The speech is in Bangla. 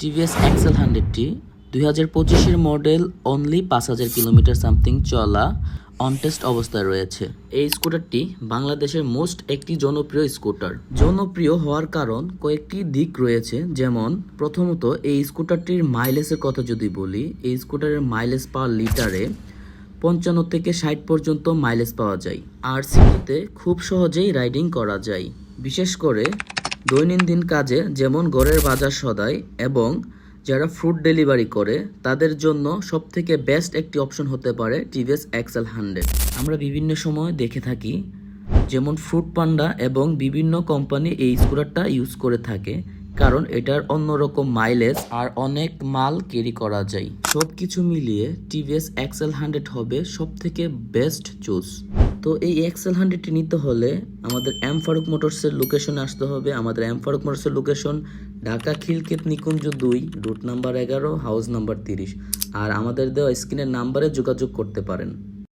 টিভিএস এক্সেল 100টি 2025-এর মডেল, অনলি 5000 কিলোমিটার সামথিং চলা, অনটেস্ট অবস্থায় রয়েছে। এই স্কুটারটি বাংলাদেশের মোস্ট একটি জনপ্রিয় স্কুটার। জনপ্রিয় হওয়ার কারণ কয়েকটি দিক রয়েছে, যেমন প্রথমত এই স্কুটারটির মাইলেজের কথা যদি বলি, এই স্কুটারের মাইলেজ পার লিটারে 55 থেকে 60 পর্যন্ত মাইলেজ পাওয়া যায়। আর সিটিতে খুব সহজেই রাইডিং করা যায়, বিশেষ করে দৈনন্দিন কাজে, যেমন ঘরের বাজার সদাই এবং যারা ফ্রুট ডেলিভারি করে তাদের জন্য সবথেকে বেস্ট একটি অপশন হতে পারে টিভিএস এক্সেল 100। আমরা বিভিন্ন সময় দেখে থাকি, যেমন ফ্রুট পান্ডা এবং বিভিন্ন কোম্পানি এই স্কুটারটা ইউজ করে থাকে, কারণ এটার অন্যরকম মাইলেজ আর অনেক মাল ক্যারি করা যায়। সব কিছু মিলিয়ে টিভিএস এক্সেল 100 হবে সব থেকে বেস্ট চুজ। তো এই এক্সেল 100টি নিতে হলে আমাদের এম ফারুক মোটরসের লোকেশনে আসতে হবে। আমাদের এম ফারুক মোটরসের লোকেশন ঢাকা খিলক্ষেত নিকুঞ্জ 2, রুট নাম্বার 11, হাউস নাম্বার 30। আর আমাদের দেওয়া স্ক্রিনের নাম্বারে যোগাযোগ করতে পারেন।